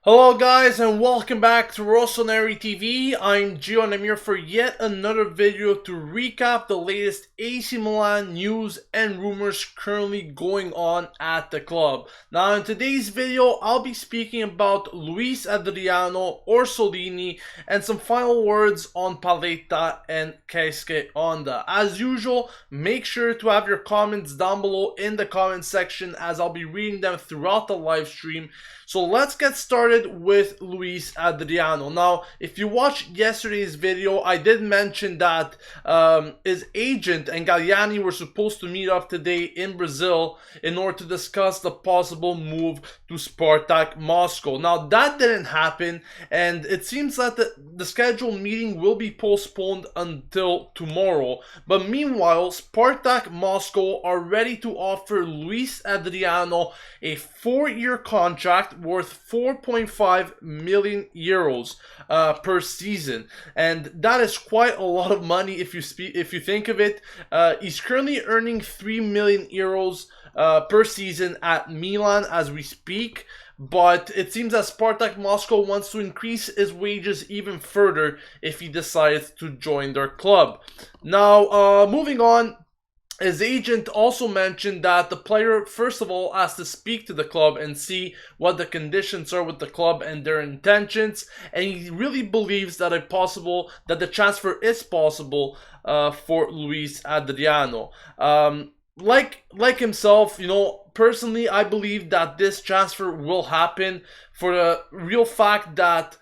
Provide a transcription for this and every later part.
Hello guys and welcome back to Rossoneri TV. I'm Gio and I'm here for yet another video to recap the latest AC Milan news and rumors currently going on at the club. Now in today's video I'll be speaking about Luiz Adriano, Orsolini, and some final words on Paletta and Keisuke Honda. As usual, make sure to have your comments down below in the comment section as I'll be reading them throughout the live stream. So let's get started with Luiz Adriano. Now, if you watched yesterday's video, I did mention that his agent and Galliani were supposed to meet up today in Brazil in order to discuss the possible move to Spartak Moscow. Now, that didn't happen, and it seems that the scheduled meeting will be postponed until tomorrow. But meanwhile, Spartak Moscow are ready to offer Luiz Adriano a 4-year contract worth 4.5 million euros per season, and that is quite a lot of money if you think of it. He's currently earning 3 million euros per season at Milan as we speak, but it seems that Spartak Moscow wants to increase his wages even further if he decides to join their club. Now, moving on. His agent also mentioned that the player, first of all, has to speak to the club and see what the conditions are with the club and their intentions. And he really believes that the transfer is possible for Luiz Adriano. Like himself, personally, I believe that this transfer will happen for the real fact that,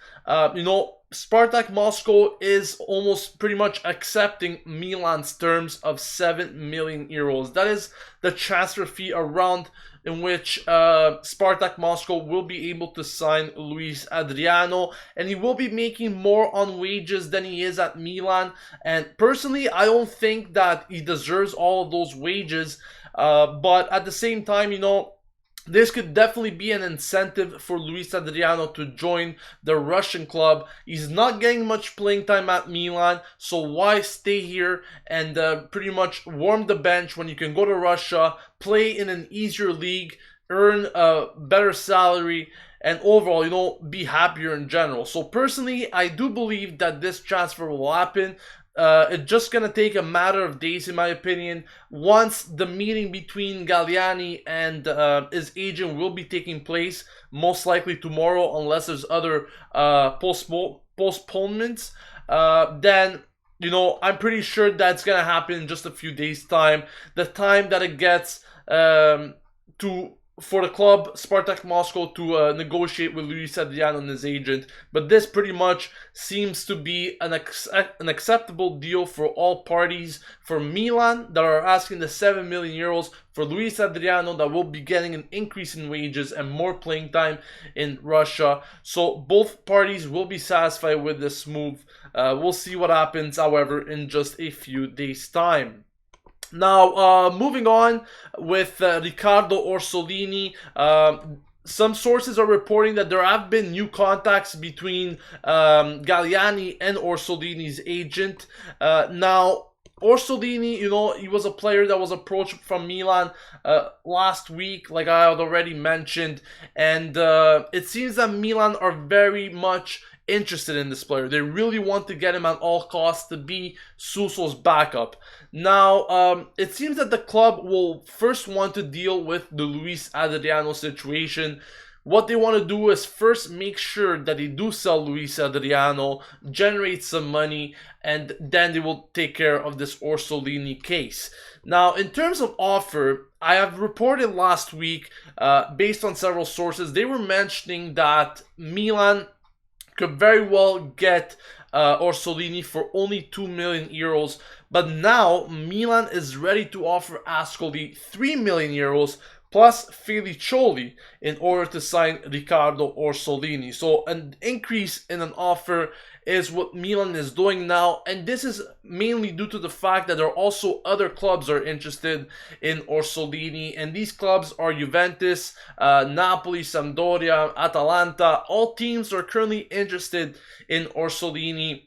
Spartak Moscow is almost pretty much accepting Milan's terms of 7 million euros. That is the transfer fee around in which Spartak Moscow will be able to sign Luiz Adriano, and he will be making more on wages than he is at Milan. And personally, I don't think that he deserves all of those wages, but at the same time, this could definitely be an incentive for Luiz Adriano to join the Russian club. He's not getting much playing time at Milan, so why stay here and pretty much warm the bench when you can go to Russia, play in an easier league, earn a better salary, and overall, be happier in general. So personally, I do believe that this transfer will happen. It's just going to take a matter of days, in my opinion, once the meeting between Galliani and his agent will be taking place, most likely tomorrow, unless there's other postponements. Then, I'm pretty sure that's going to happen in just a few days' time. The time that it gets for the club, Spartak Moscow, to negotiate with Luiz Adriano and his agent. But this pretty much seems to be an acceptable deal for all parties. For Milan, that are asking the 7 million euros. For Luiz Adriano, that will be getting an increase in wages and more playing time in Russia. So both parties will be satisfied with this move. We'll see what happens, however, in just a few days' time. Now, moving on with Riccardo Orsolini, some sources are reporting that there have been new contacts between Galliani and Orsolini's agent. Now, Orsolini, he was a player that was approached from Milan last week, like I had already mentioned, and it seems that Milan are very much interested in this player. They really want to get him at all costs to be Suso's backup. Now, it seems that the club will first want to deal with the Luiz Adriano situation. What they want to do is first make sure that they do sell Luiz Adriano, generate some money, and then they will take care of this Orsolini case. Now, in terms of offer, I have reported last week, based on several sources, they were mentioning that Milan could very well get Orsolini for only 2 million euros. But now Milan is ready to offer Ascoli 3 million euros plus Felicioli in order to sign Riccardo Orsolini. So an increase in an offer is what Milan is doing now, and this is mainly due to the fact that there are also other clubs that are interested in Orsolini, and these clubs are Juventus, Napoli, Sampdoria, Atalanta. All teams are currently interested in Orsolini.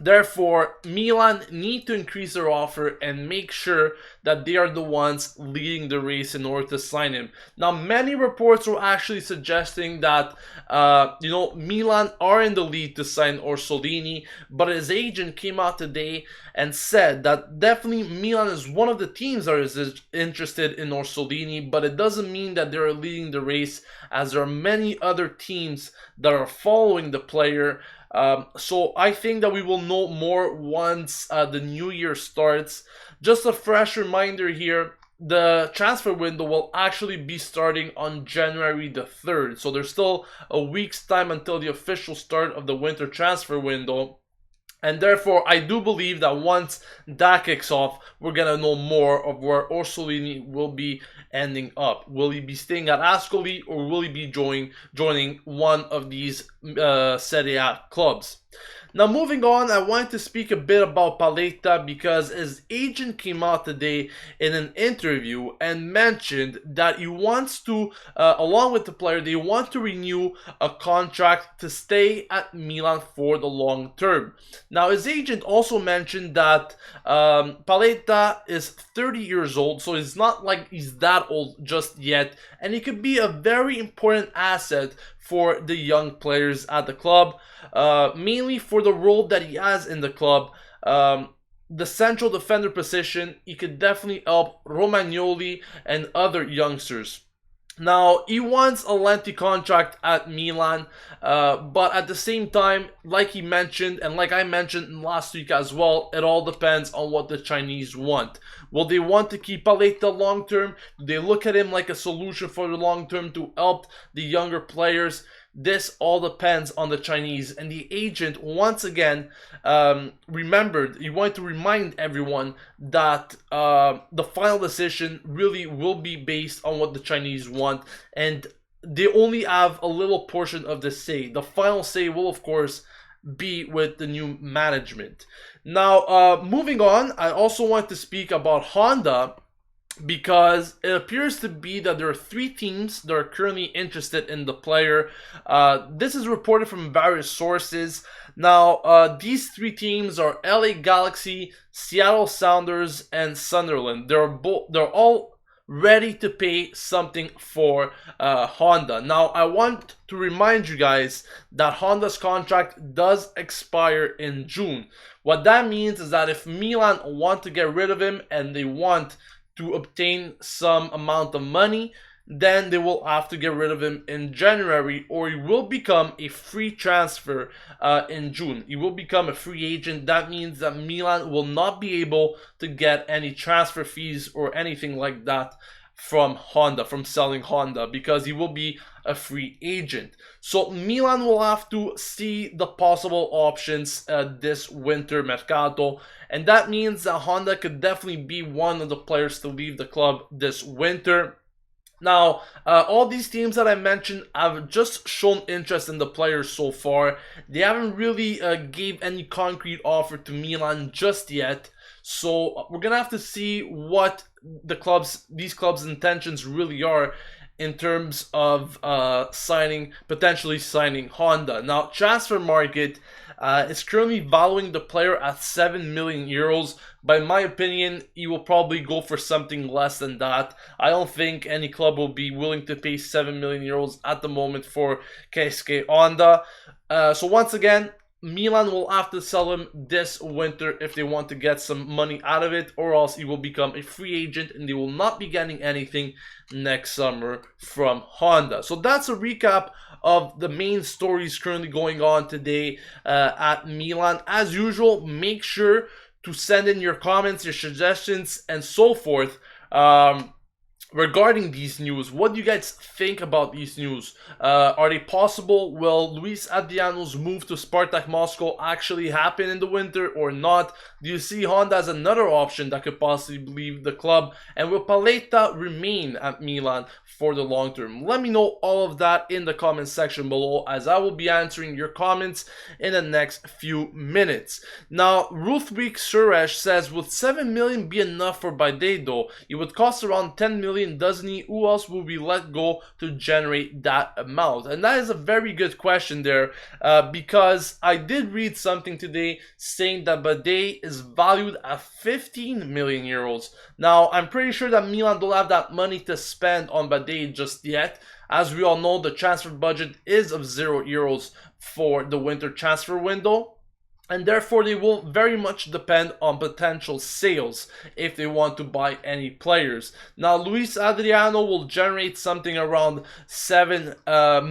Therefore, Milan need to increase their offer and make sure that they are the ones leading the race in order to sign him. Now, many reports were actually suggesting that, Milan are in the lead to sign Orsolini, but his agent came out today and said that definitely Milan is one of the teams that is interested in Orsolini, but it doesn't mean that they're leading the race, as there are many other teams that are following the player. So I think that we will know more once the new year starts. Just a fresh reminder here, the transfer window will actually be starting on January the 3rd. So there's still a week's time until the official start of the winter transfer window. And therefore, I do believe that once that kicks off, we're going to know more of where Orsolini will be ending up. Will he be staying at Ascoli, or will he be joining one of these Serie A clubs? Now, moving on, I wanted to speak a bit about Paletta because his agent came out today in an interview and mentioned that he wants to, along with the player, they want to renew a contract to stay at Milan for the long term. Now, his agent also mentioned that Paletta is 30 years old, so it's not like he's that old just yet, and he could be a very important asset for the young players at the club, mainly for the role that he has in the club. The central defender position, he could definitely help Romagnoli and other youngsters. Now, he wants a lengthy contract at Milan, but at the same time, like he mentioned, and like I mentioned last week as well, it all depends on what the Chinese want. Will they want to keep Paletta long term? Do they look at him like a solution for the long term to help the younger players? This all depends on the Chinese, and the agent once again remembered, he wanted to remind everyone that the final decision really will be based on what the Chinese want, and they only have a little portion of the say. The final say will, of course, be with the new management. Now, moving on, I also want to speak about Honda, because it appears to be that there are 3 teams that are currently interested in the player. This is reported from various sources. Now, these 3 teams are LA Galaxy, Seattle Sounders, and Sunderland. They're all ready to pay something for Honda. Now, I want to remind you guys that Honda's contract does expire in June. What that means is that if Milan want to get rid of him and they want to obtain some amount of money, then they will have to get rid of him in January, or he will become a free transfer in June. He will become a free agent. That means that Milan will not be able to get any transfer fees or anything like that from Honda, from selling Honda, because he will be a free agent. So Milan will have to see the possible options this winter mercato, and that means that Honda could definitely be one of the players to leave the club this winter. Now, all these teams that I mentioned have just shown interest in the players so far. They haven't really gave any concrete offer to Milan just yet. So we're gonna have to see what these clubs' intentions really are in terms of potentially signing Honda. Now, transfer market is currently valuing the player at 7 million euros. By my opinion, he will probably go for something less than that. I don't think any club will be willing to pay 7 million euros at the moment for Keisuke Honda. So once again, Milan will have to sell him this winter if they want to get some money out of it, or else he will become a free agent and they will not be getting anything next summer from Honda. So that's a recap of the main stories currently going on today at Milan. As usual, make sure to send in your comments, your suggestions, and so forth. Regarding these news, what do you guys think about these news? Are they possible? Will Luiz Adriano's move to Spartak Moscow actually happen in the winter or not? Do you see Honda as another option that could possibly leave the club? And will Paletta remain at Milan for the long term? Let me know all of that in the comment section below, as I will be answering your comments in the next few minutes. Now, Ruthwik Suresh says, would 7 million be enough for Baidedo? It would cost around 10 million million, doesn't he? Who else will we let go to generate that amount? And that is a very good question there, because I did read something today saying that Bade is valued at 15 million euros. Now, I'm pretty sure that Milan don't have that money to spend on Bade just yet. As we all know, the transfer budget is of €0 for the winter transfer window, and therefore they will very much depend on potential sales if they want to buy any players. Now, Luiz Adriano will generate something around 7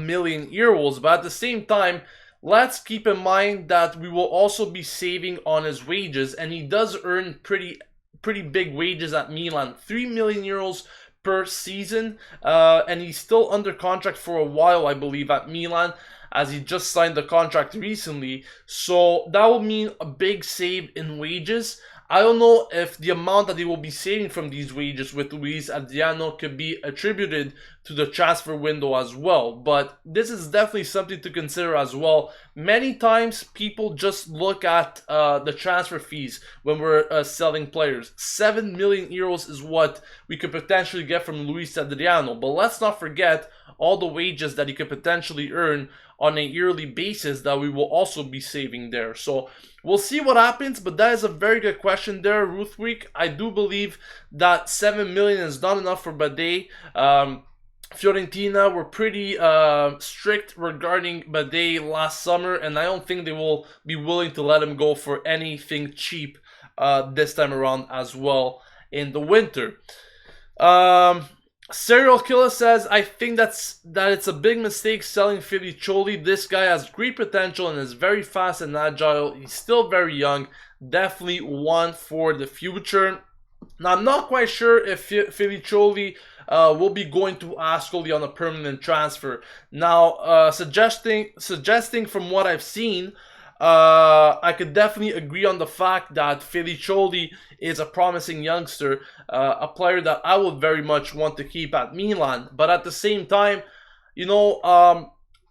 million euros, but at the same time, let's keep in mind that we will also be saving on his wages, and he does earn pretty big wages at Milan, 3 million euros per season, and he's still under contract for a while, I believe, at Milan, as he just signed the contract recently. So that will mean a big save in wages. I don't know if the amount that they will be saving from these wages with Luiz Adriano could be attributed to the transfer window as well, but this is definitely something to consider as well. Many times people just look at the transfer fees when we're selling players. 7 million euros is what we could potentially get from Luiz Adriano, but let's not forget all the wages that he could potentially earn on a yearly basis that we will also be saving there. So we'll see what happens, but that is a very good question there, Ruthwick. I do believe that 7 million is not enough for Bade. Fiorentina were pretty strict regarding Bade last summer, and I don't think they will be willing to let him go for anything cheap this time around as well in the winter. Serial Killer says, I think that it's a big mistake selling Filicioli. This guy has great potential and is very fast and agile. He's still very young. Definitely one for the future. Now, I'm not quite sure if Filicioli will be going to Ascoli on a permanent transfer. Now, suggesting from what I've seen, I could definitely agree on the fact that Filicioli is a promising youngster, a player that I would very much want to keep at Milan. But at the same time, you know,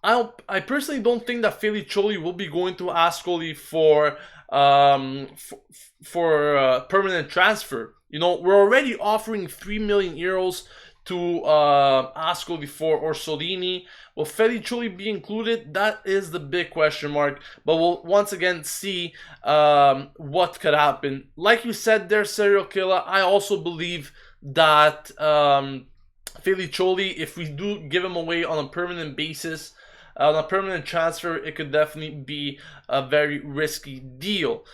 I personally don't think that Filicioli will be going to Ascoli for permanent transfer. You know, we're already offering 3 million euros to Ascoli for Orsolini. Will Filicioli be included? That is the big question mark. But we'll once again see what could happen. Like you said there, Serial Killer, I also believe that Filicioli, if we do give him away on a permanent basis, on a permanent transfer, it could definitely be a very risky deal.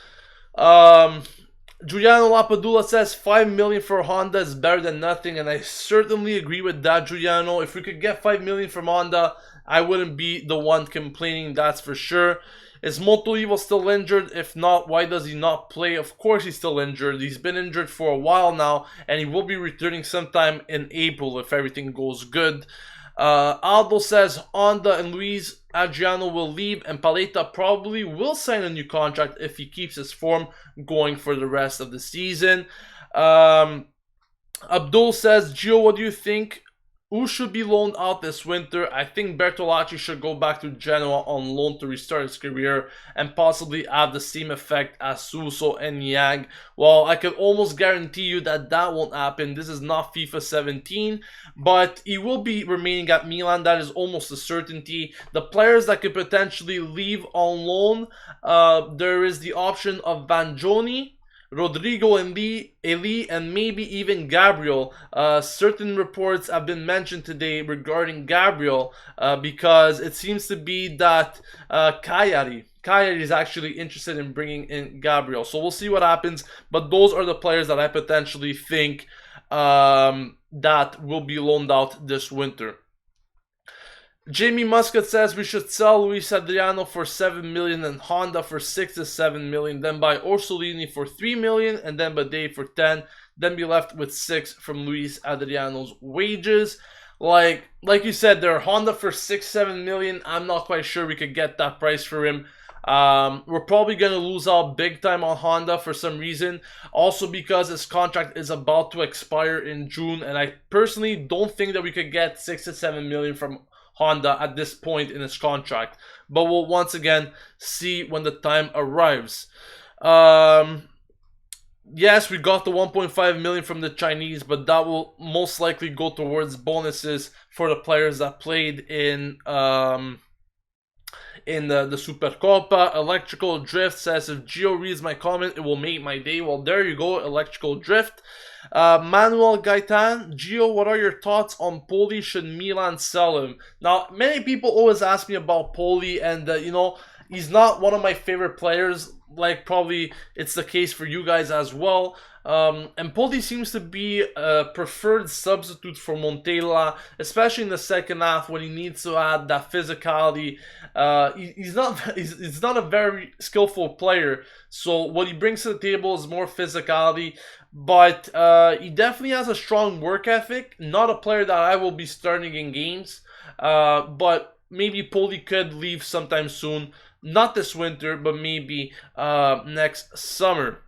Giuliano Lapadula says 5 million for Honda is better than nothing, and I certainly agree with that, Giuliano. If we could get 5 million from Honda, I wouldn't be the one complaining, that's for sure. Is Montolivo still injured? If not, why does he not play? Of course he's still injured. He's been injured for a while now, and he will be returning sometime in April if everything goes good. Aldo says Honda and Luiz Adriano will leave, and Paletta probably will sign a new contract if he keeps his form going for the rest of the season. Abdul says, Gio, what do you think? Who should be loaned out this winter? I think Bertolacci should go back to Genoa on loan to restart his career and possibly have the same effect as Suso and Niang. Well, I can almost guarantee you that that won't happen. This is not FIFA 17, but he will be remaining at Milan. That is almost a certainty. The players that could potentially leave on loan, there is the option of Vangioni, Rodrigo and Eli, and maybe even Gabriel. Certain reports have been mentioned today regarding Gabriel because it seems to be that Cagliari is actually interested in bringing in Gabriel. So we'll see what happens. But those are the players that I potentially think that will be loaned out this winter. Jamie Muscat says we should sell Luiz Adriano for 7 million and Honda for 6 to 7 million, then buy Orsolini for 3 million and then Bade for 10, then be left with 6 from Luiz Adriano's wages. Like you said, there are Honda for 6-7 million. I'm not quite sure we could get that price for him. We're probably going to lose out big time on Honda for some reason. Also because his contract is about to expire in June, and I personally don't think that we could get 6 to 7 million from Honda at this point in his contract, but we'll once again see when the time arrives. yes, we got the 1.5 million from the Chinese, but that will most likely go towards bonuses for the players that played in the Supercopa. Electrical Drift says, if Gio reads my comment, it will make my day. Well, there you go, Electrical Drift. Manuel Gaitan, Gio, what are your thoughts on Poli? Should Milan sell him? Now, many people always ask me about Poli, and you know, he's not one of my favorite players, like probably it's the case for you guys as well. And Poli seems to be a preferred substitute for Montella, especially in the second half when he needs to add that physicality. He's not a very skillful player, so what he brings to the table is more physicality. But he definitely has a strong work ethic. Not a player that I will be starting in games, but maybe Poli could leave sometime soon. Not this winter, but maybe next summer.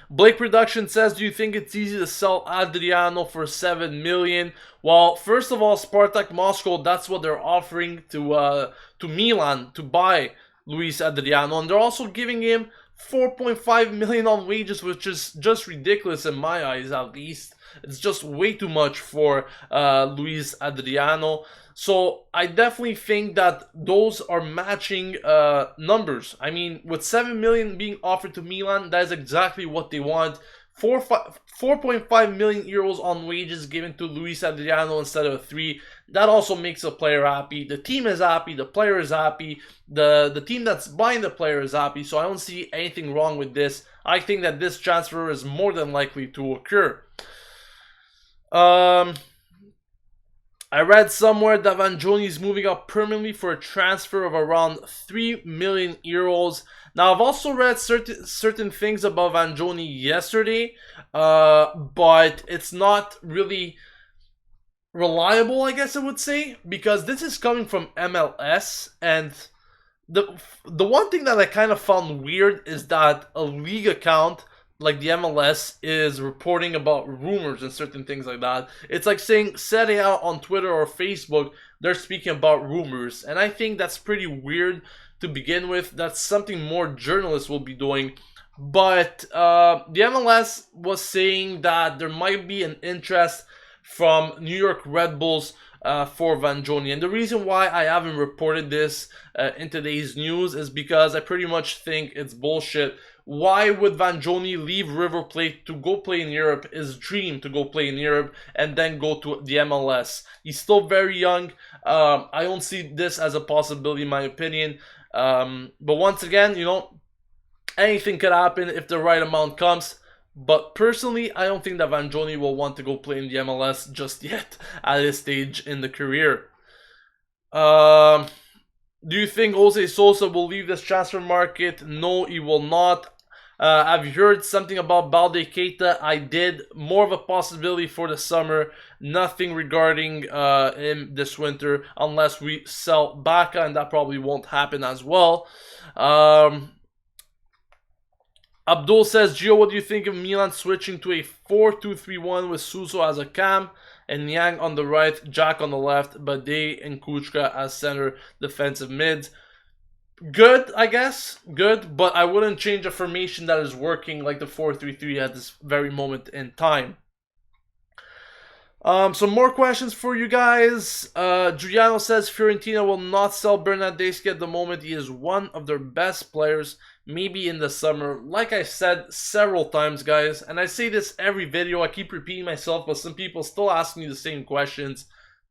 Blake Production says, do you think it's easy to sell Adriano for 7 million? Well, first of all, Spartak Moscow, that's what they're offering to Milan to buy Luiz Adriano, and they're also giving him 4.5 million on wages, which is just ridiculous in my eyes, at least. It's just way too much for Luiz Adriano. So I definitely think that those are matching numbers. I mean, with 7 million being offered to Milan, that is exactly what they want. 4.5 million euros on wages given to Luiz Adriano instead of 3. That also makes the player happy. The team is happy. The player is happy. The team that's buying the player is happy. So I don't see anything wrong with this. I think that this transfer is more than likely to occur. I read somewhere that Vanjoni is moving up permanently for a transfer of around 3 million euros. Now, I've also read certain things about Vanjoni yesterday, but it's not really reliable, I guess I would say, because this is coming from MLS, and the one thing that I kind of found weird is that a league account like the MLS is reporting about rumors and certain things like that. It's like saying Serie A on Twitter or Facebook, they're speaking about rumors. And I think that's pretty weird to begin with. That's something more journalists will be doing. But the MLS was saying that there might be an interest from New York Red Bulls for Vanjoni. And the reason why I haven't reported this in today's news is because I pretty much think it's bullshit. Why would Vanjoni leave River Plate to go play in Europe? His dream to go play in Europe and then go to the MLS. He's still very young. I don't see this as a possibility in my opinion. But once again, you know, anything could happen if the right amount comes. But personally, I don't think that Vanjoni will want to go play in the MLS just yet at this stage in the career. Do you think Jose Sosa will leave this transfer market? No, he will not. Have you heard something about Balde Keita? I did. More of a possibility for the summer. Nothing regarding him this winter unless we sell Baka, and that probably won't happen as well. Abdul says, Gio, what do you think of Milan switching to a 4-2-3-1 with Suso as a cam and Yang on the right, Jack on the left, Bade and Kuchka as center defensive mids? Good, I guess. Good, but I wouldn't change a formation that is working like the 4-3-3 at this very moment in time. Some more questions for you guys. Giuliano says Fiorentina will not sell Bernardeschi at the moment. He is one of their best players, maybe in the summer. Like I said several times, guys, and I say this every video. I keep repeating myself, but some people still ask me the same questions.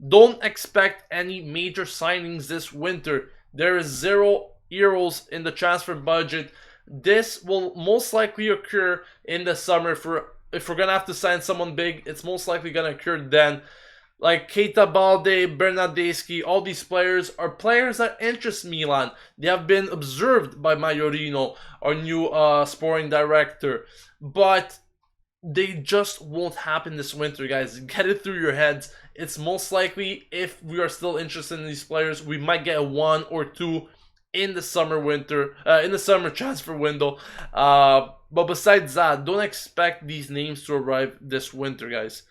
Don't expect any major signings this winter. There is €0 in the transfer budget. This will most likely occur in the summer. If we're gonna have to sign someone big, it's most likely gonna occur then. Like Keita, Balde, Bernardeschi, all these players are players that interest Milan. They have been observed by Majorino, our new sporting director, but they just won't happen this winter, guys. Get it through your heads. It's most likely, if we are still interested in these players, we might get 1 or 2 in the summer transfer window. But besides that, don't expect these names to arrive this winter, guys.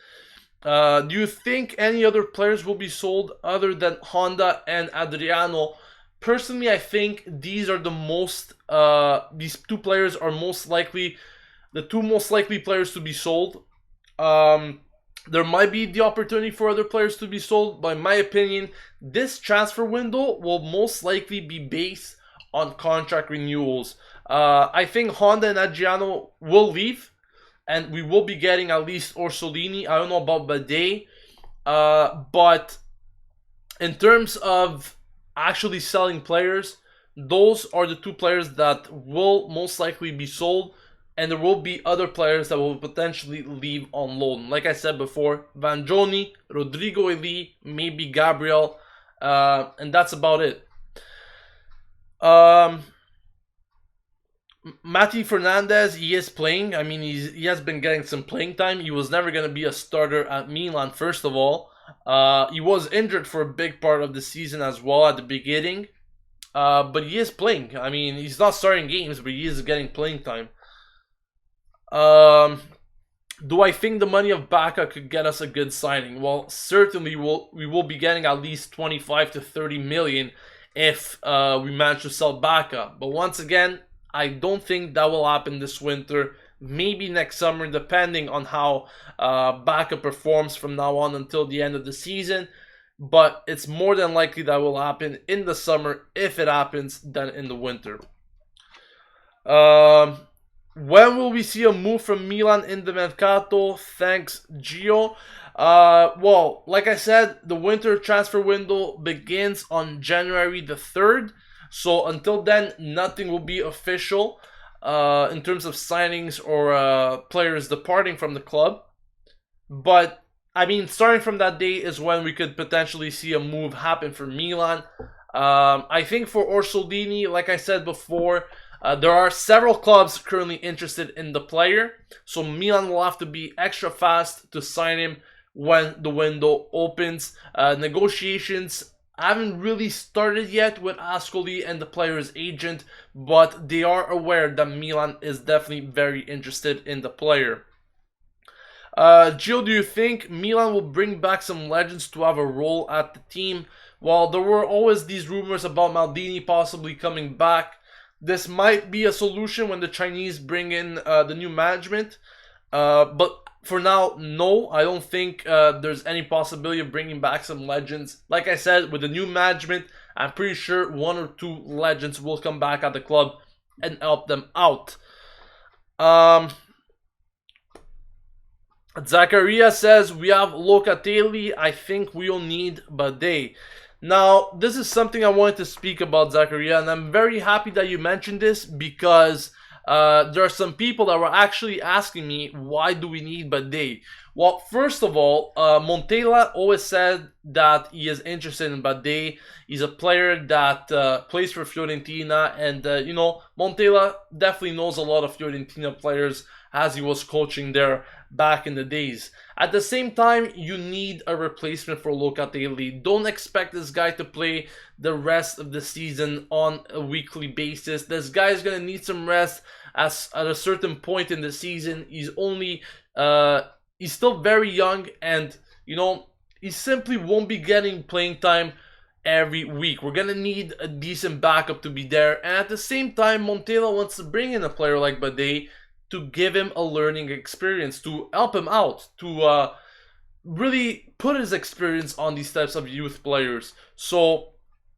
Do you think any other players will be sold other than Honda and Adriano? Personally, I think these are the most. These two players are most likely the two most likely players to be sold. There might be the opportunity for other players to be sold, but in my opinion, this transfer window will most likely be based on contract renewals. I think Honda and Adriano will leave, and we will be getting at least Orsolini. I don't know about Bidet, but in terms of actually selling players, those are the two players that will most likely be sold, and there will be other players that will potentially leave on loan. Like I said before, Vanjoni, Rodrigo Eli, maybe Gabriel, and that's about it. Mati Fernandez, he is playing. I mean, he has been getting some playing time. He was never going to be a starter at Milan, first of all. He was injured for a big part of the season as well at the beginning. But he is playing. I mean, he's not starting games, but he is getting playing time. Do I think the money of Bacca could get us a good signing? Well, certainly we will be getting at least 25 to 30 million if we manage to sell Bacca. But once again, I don't think that will happen this winter. Maybe next summer, depending on how Bacca performs from now on until the end of the season. But it's more than likely that will happen in the summer, if it happens, than in the winter. When will we see a move from Milan in the Mercato? Thanks, Gio. Well, like I said, the winter transfer window begins on January the 3rd. So until then, nothing will be official in terms of signings or players departing from the club. But, I mean, starting from that day is when we could potentially see a move happen for Milan. I think for Orsolini, like I said before, there are several clubs currently interested in the player, so Milan will have to be extra fast to sign him when the window opens. Negotiations haven't really started yet with Ascoli and the player's agent, but they are aware that Milan is definitely very interested in the player. Gio, do you think Milan will bring back some legends to have a role at the team? Well, there were always these rumors about Maldini possibly coming back. This might be a solution when the Chinese bring in the new management. But for now, no. I don't think there's any possibility of bringing back some legends. Like I said, with the new management, I'm pretty sure one or two legends will come back at the club and help them out. Zakaria says, we have Locatelli. I think we'll need Bidet. Now, this is something I wanted to speak about, Zakaria, and I'm very happy that you mentioned this because there are some people that were actually asking me, why do we need Bidet? Well, first of all, Montella always said that he is interested in Bidet. He's a player that plays for Fiorentina, and, Montella definitely knows a lot of Fiorentina players as he was coaching there back in the days. At the same time, you need a replacement for Locatelli. Don't expect this guy to play the rest of the season on a weekly basis. This guy is going to need some rest at a certain point in the season. He's still very young, and, he simply won't be getting playing time every week. We're going to need a decent backup to be there. And at the same time, Montella wants to bring in a player like Bidet to give him a learning experience, to help him out, to really put his experience on these types of youth players. So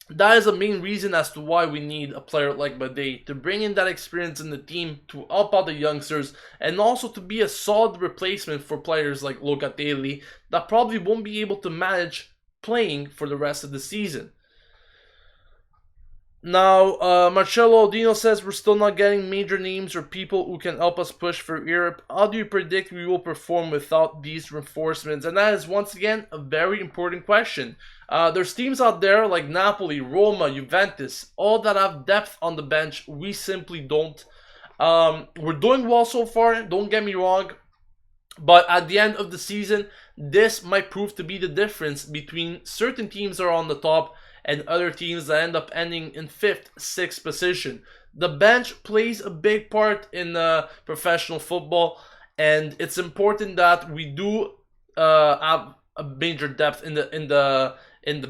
that is the main reason as to why we need a player like Bidet, to bring in that experience in the team, to help out the youngsters, and also to be a solid replacement for players like Locatelli that probably won't be able to manage playing for the rest of the season. Now, Marcello Odino says we're still not getting major names or people who can help us push for Europe. How do you predict we will perform without these reinforcements? And that is, once again, a very important question. There's teams out there like Napoli, Roma, Juventus, all that have depth on the bench. We simply don't. We're doing well so far, don't get me wrong. But at the end of the season, this might prove to be the difference between certain teams that are on the top and other teams that end up ending in 5th, 6th position. The bench plays a big part in professional football, and it's important that we do have a major depth in the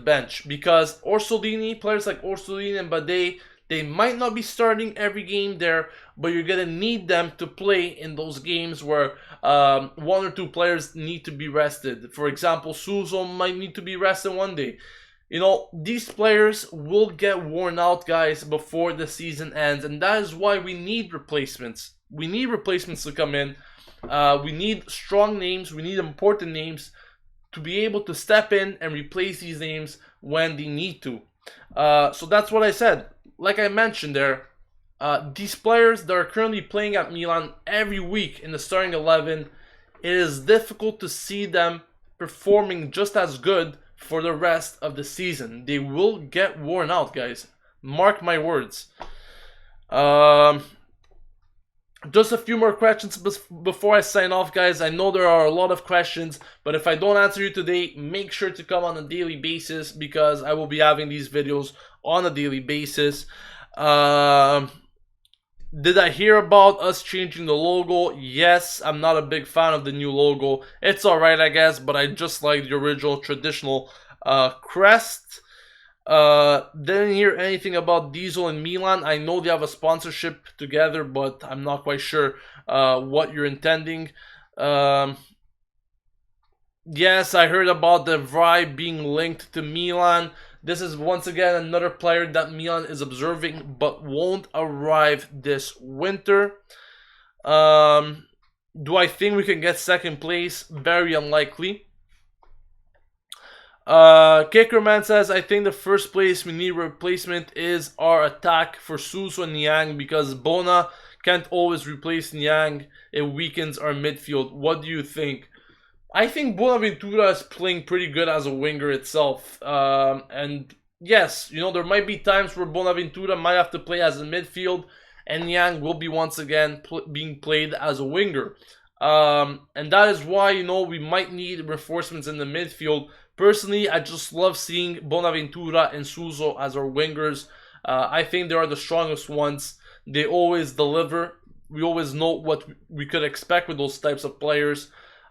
bench, because players like Orsolini and Bidet, They might not be starting every game there, but you're going to need them to play in those games where one or two players need to be rested. For example, Suso might need to be rested one day. You know, these players will get worn out, guys, before the season ends, and that is why we need replacements. We need replacements to come in. We need strong names. We need important names to be able to step in and replace these names when they need to. So that's what I said. Like I mentioned there, these players that are currently playing at Milan every week in the starting 11, it is difficult to see them performing just as good for the rest of the season. They will get worn out, guys. Mark my words. Just a few more questions before I sign off, guys. I know there are a lot of questions, but if I don't answer you today, make sure to come on a daily basis because I will be having these videos on a daily basis. Did I hear about us changing the logo? Yes, I'm not a big fan of the new logo. It's alright, I guess, but I just like the original traditional crest. Didn't hear anything about Diesel and Milan. I know they have a sponsorship together, but I'm not quite sure what you're intending. Yes, I heard about the Vry being linked to Milan. This is once again another player that Milan is observing but won't arrive this winter. Do I think we can get second place? Very unlikely. Kickerman says, I think the first place we need replacement is our attack for Suso and Niang because Bona can't always replace Niang. It weakens our midfield. What do you think? I think Bonaventura is playing pretty good as a winger itself. And yes, you know, there might be times where Bonaventura might have to play as a midfield and Niang will be once again being played as a winger. And that is why, you know, we might need reinforcements in the midfield. Personally, I just love seeing Bonaventura and Suso as our wingers. I think they are the strongest ones. They always deliver. We always know what we could expect with those types of players.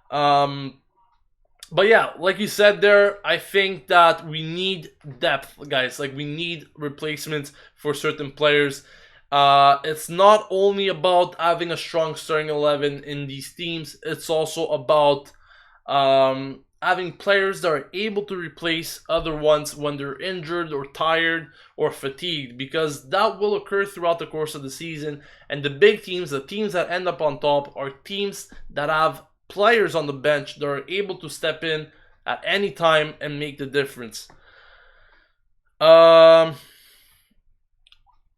But yeah, like you said there, I think that we need depth, guys. Like, we need replacements for certain players. It's not only about having a strong starting 11 in these teams. It's also about having players that are able to replace other ones when they're injured or tired or fatigued, because that will occur throughout the course of the season. And the big teams, the teams that end up on top, are teams that have players on the bench that are able to step in at any time and make the difference.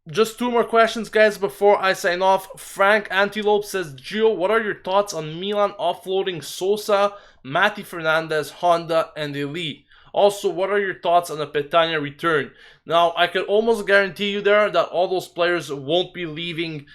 Just two more questions, guys, before I sign off. Frank Antelope says, Gio, what are your thoughts on Milan offloading Sosa, Mati Fernandez, Honda, and Eli? Also, what are your thoughts on the Petagna return? Now, I could almost guarantee you there that all those players won't be leaving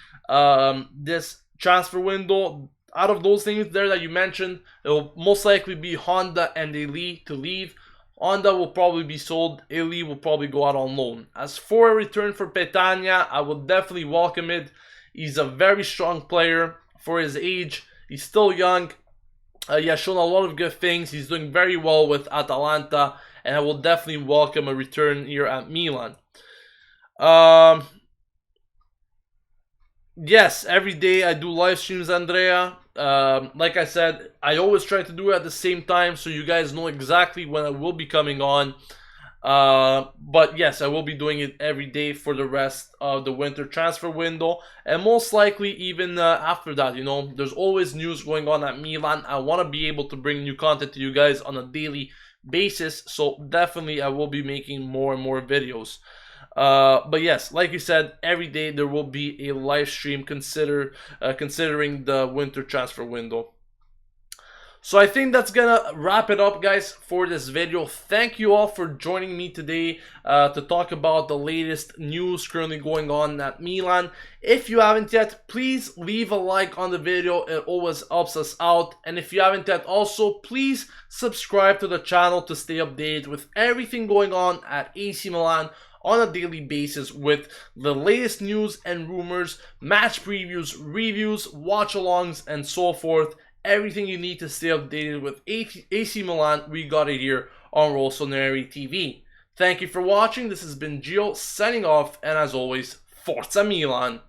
this transfer window. Out of those things there that you mentioned, it will most likely be Honda and Eli to leave. Honda will probably be sold. Eli will probably go out on loan. As for a return for Petagna, I will definitely welcome it. He's a very strong player for his age. He's still young. He has shown a lot of good things. He's doing very well with Atalanta, and I will definitely welcome a return here at Milan. Yes, every day I do live streams, Andrea. Like I said, I always try to do it at the same time so you guys know exactly when I will be coming on. But yes, I will be doing it every day for the rest of the winter transfer window, and most likely even after that. You know, there's always news going on at Milan. I want to be able to bring new content to you guys on a daily basis, so definitely I will be making more and more videos. But yes, like you said, every day there will be a live stream considering the winter transfer window. So I think that's gonna wrap it up, guys, for this video. Thank you all for joining me today to talk about the latest news currently going on at Milan. If you haven't yet, please leave a like on the video. It always helps us out. And if you haven't yet also, please subscribe to the channel to stay updated with everything going on at AC Milan on a daily basis, with the latest news and rumors, match previews, reviews, watch-alongs, and so forth. Everything you need to stay updated with AC Milan, we got it here on Rossoneri TV. Thank you for watching. This has been Gio signing off, and as always, Forza Milan!